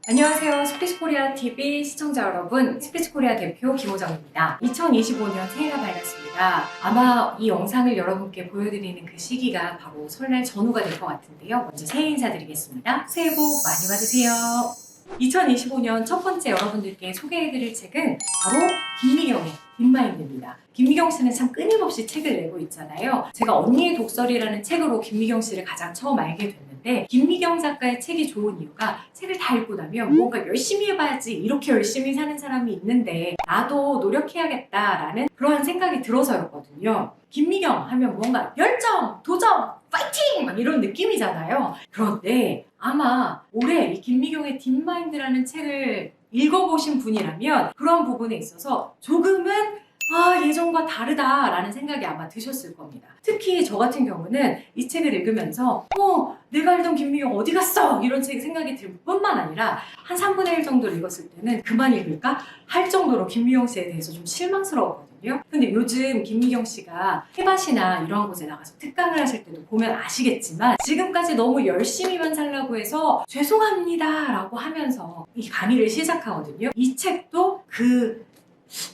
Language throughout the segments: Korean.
안녕하세요. 스피치코리아 TV 시청자 여러분, 스피치코리아 대표 김호정입니다. 2025년 새해가 밝았습니다. 아마 이 영상을 여러분께 보여드리는 그 시기가 바로 설날 전후가 될 것 같은데요. 먼저 새해 인사드리겠습니다. 새해 복 많이 받으세요. 2025년 첫 번째 여러분들께 소개해드릴 책은 바로 김미경의 딥마인드입니다. 김미경 씨는 참 끊임없이 책을 내고 있잖아요. 제가 언니의 독설이라는 책으로 김미경 씨를 가장 처음 알게 됐는데, 김미경 작가의 책이 좋은 이유가 책을 다 읽고 나면 뭔가 열심히 해봐야지, 이렇게 열심히 사는 사람이 있는데 나도 노력해야겠다라는 그러한 생각이 들어서였거든요. 김미경 하면 뭔가 열정, 도전, 파이팅! 막 이런 느낌이잖아요. 그런데 아마 올해 이 김미경의 딥마인드라는 책을 읽어보신 분이라면 그런 부분에 있어서 조금은 예전과 다르다라는 생각이 아마 드셨을 겁니다. 특히 저 같은 경우는 이 책을 읽으면서 내가 알던 김미경 어디 갔어? 이런 생각이 들 뿐만 아니라 한 3분의 1 정도를 읽었을 때는 그만 읽을까? 할 정도로 김미경 씨에 대해서 좀 실망스러웠거든요. 근데 요즘 김미경 씨가 해밭이나 이런 곳에 나가서 특강을 하실 때도 보면 아시겠지만, 지금까지 너무 열심히만 살라고 해서 죄송합니다 라고 하면서 이 강의를 시작하거든요. 이 책도 그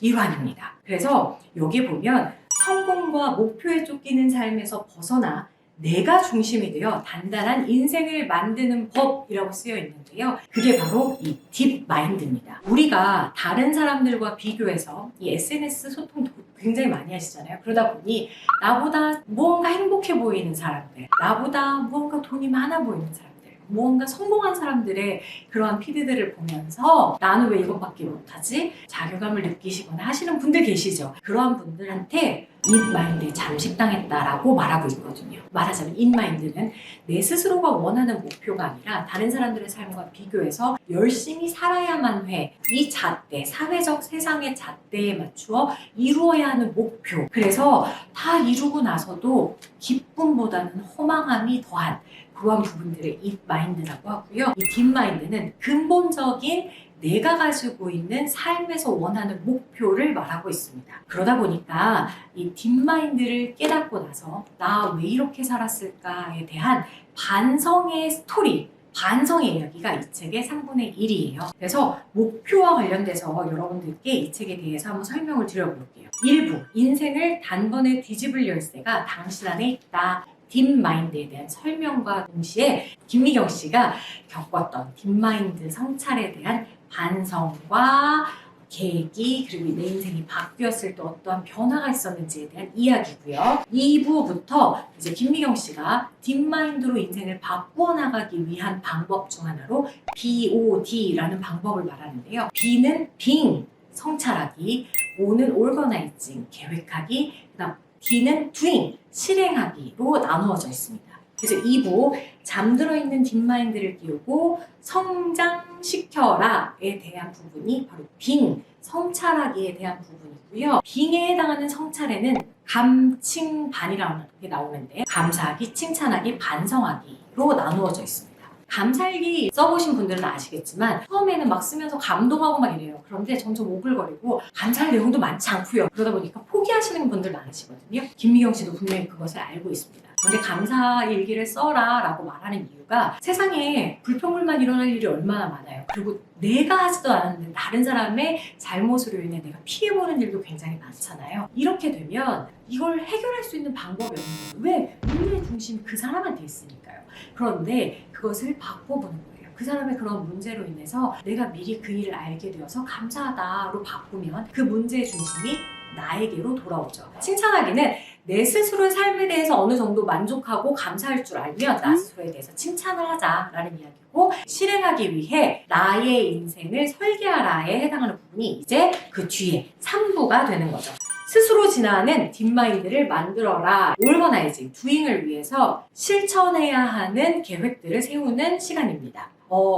일환입니다. 그래서 여기 보면 성공과 목표에 쫓기는 삶에서 벗어나 내가 중심이 되어 단단한 인생을 만드는 법이라고 쓰여 있는데요. 그게 바로 이 딥마인드입니다. 우리가 다른 사람들과 비교해서 이 SNS 소통 굉장히 많이 하시잖아요. 그러다 보니 나보다 무언가 행복해 보이는 사람들, 나보다 무언가 돈이 많아 보이는 사람들, 무언가 성공한 사람들의 그러한 피드들을 보면서 나는 왜 이것밖에 못하지? 자괴감을 느끼시거나 하시는 분들 계시죠. 그러한 분들한테 인마인드에 잠식당했다라고 말하고 있거든요. 말하자면 인마인드는 내 스스로가 원하는 목표가 아니라 다른 사람들의 삶과 비교해서 열심히 살아야만 해. 이 잣대, 사회적 세상의 잣대에 맞추어 이루어야 하는 목표. 그래서 다 이루고 나서도 기쁨보다는 허망함이 더한 그런 부분들을 딥마인드라고 하고요. 이 딥마인드는 근본적인 내가 가지고 있는 삶에서 원하는 목표를 말하고 있습니다. 그러다 보니까 이 딥마인드를 깨닫고 나서 나 왜 이렇게 살았을까에 대한 반성의 스토리, 반성의 이야기가 이 책의 3분의 1이에요. 그래서 목표와 관련돼서 여러분들께 이 책에 대해서 한번 설명을 드려볼게요. 1부, 인생을 단번에 뒤집을 열쇠가 당신 안에 있다. 딥마인드에 대한 설명과 동시에 김미경 씨가 겪었던 딥마인드 성찰에 대한 반성과 계기, 그리고 내 인생이 바뀌었을 때 어떠한 변화가 있었는지에 대한 이야기고요. 2부부터 이제 김미경 씨가 딥마인드로 인생을 바꾸어 나가기 위한 방법 중 하나로 BOD라는 방법을 말하는데요. B는 being, 성찰하기, O는 organizing, 계획하기, 그다음 D는 doing, 실행하기로 나누어져 있습니다. 그래서 2부 잠들어 있는 딥마인드를 끼우고 성장시켜라에 대한 부분이 바로 being, 성찰하기에 대한 부분이고요. being에 해당하는 성찰에는 감칭반이라는 게 나오는데, 감사하기, 칭찬하기, 반성하기로 나누어져 있습니다. 감사일기 써보신 분들은 아시겠지만 처음에는 막 쓰면서 감동하고 막 이래요. 그런데 점점 오글거리고 감사할 내용도 많지 않고요. 그러다 보니까 포기하시는 분들 많으시거든요. 김미경 씨도 분명히 그것을 알고 있습니다. 그런데 감사일기를 써라 라고 말하는 이유가 세상에 불평불만 일어날 일이 얼마나 많아요. 그리고 내가 하지도 않았는데 다른 사람의 잘못으로 인해 내가 피해보는 일도 굉장히 많잖아요. 이렇게 되면 이걸 해결할 수 있는 방법이 없는 거예요. 왜? 문제의 중심이 그 사람한테 있으니까요. 그런데 그것을 바꿔보는 거예요. 그 사람의 그런 문제로 인해서 내가 미리 그 일을 알게 되어서 감사하다로 바꾸면 그 문제의 중심이 나에게로 돌아오죠. 칭찬하기는 내 스스로의 삶에 대해서 어느 정도 만족하고 감사할 줄 알면 나 스스로에 대해서 칭찬을 하자라는 이야기고, 실행하기 위해 나의 인생을 설계하라에 해당하는 부분이 이제 그 뒤에 3부가 되는 거죠. 스스로 진화하는 딥마인드를 만들어라, 올거나이징, 두잉을 위해서 실천해야 하는 계획들을 세우는 시간입니다.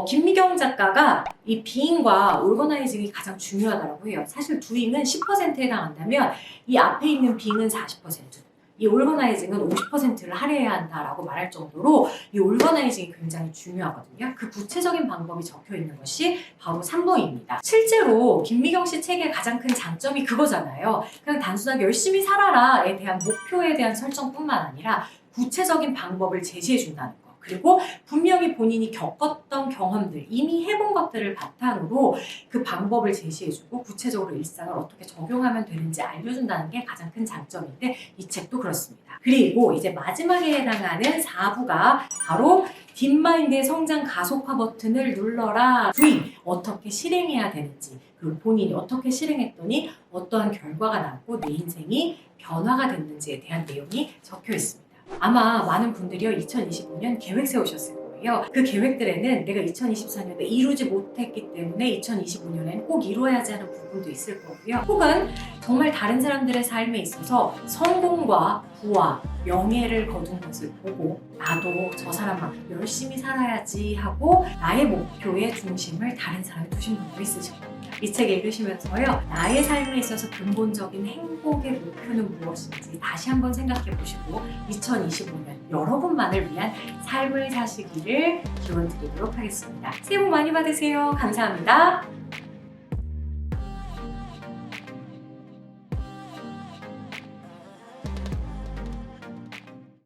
김미경 작가가 이 비잉과 올거나이징이 가장 중요하다고 해요. 사실 두잉은 10%에 해당한다면 이 앞에 있는 비잉은 40%, 이 올거나이징은 50%를 할애해야 한다라고 말할 정도로 이 올거나이징이 굉장히 중요하거든요. 그 구체적인 방법이 적혀 있는 것이 바로 3부입니다. 실제로 김미경 씨 책의 가장 큰 장점이 그거잖아요. 그냥 단순하게 열심히 살아라에 대한 목표에 대한 설정뿐만 아니라 구체적인 방법을 제시해 준다는 거. 그리고 분명히 본인이 겪었던 경험들, 이미 해본 것들을 바탕으로 그 방법을 제시해주고 구체적으로 일상을 어떻게 적용하면 되는지 알려준다는 게 가장 큰 장점인데 이 책도 그렇습니다. 그리고 이제 마지막에 해당하는 4부가 바로 딥마인드의 성장 가속화 버튼을 눌러라. V, 어떻게 실행해야 되는지, 그리고 본인이 어떻게 실행했더니 어떠한 결과가 나고 내 인생이 변화가 됐는지에 대한 내용이 적혀 있습니다. 아마 많은 분들이요 2025년 계획 세우셨을 거예요. 그 계획들에는 내가 2024년에 이루지 못했기 때문에 2025년엔 꼭 이루어야지 하는 부분도 있을 거고요. 혹은 정말 다른 사람들의 삶에 있어서 성공과 부와 명예를 거둔 것을 보고 나도 저 사람만큼 열심히 살아야지 하고 나의 목표의 중심을 다른 사람에 두신 분도 있으실 겁니다. 이 책 읽으시면서요 나의 삶에 있어서 근본적인 행복의 목표는 무엇인지 다시 한번 생각해 보시고 2025년 여러분만을 위한 삶을 사시기를 기원 드리도록 하겠습니다. 새해 복 많이 받으세요. 감사합니다.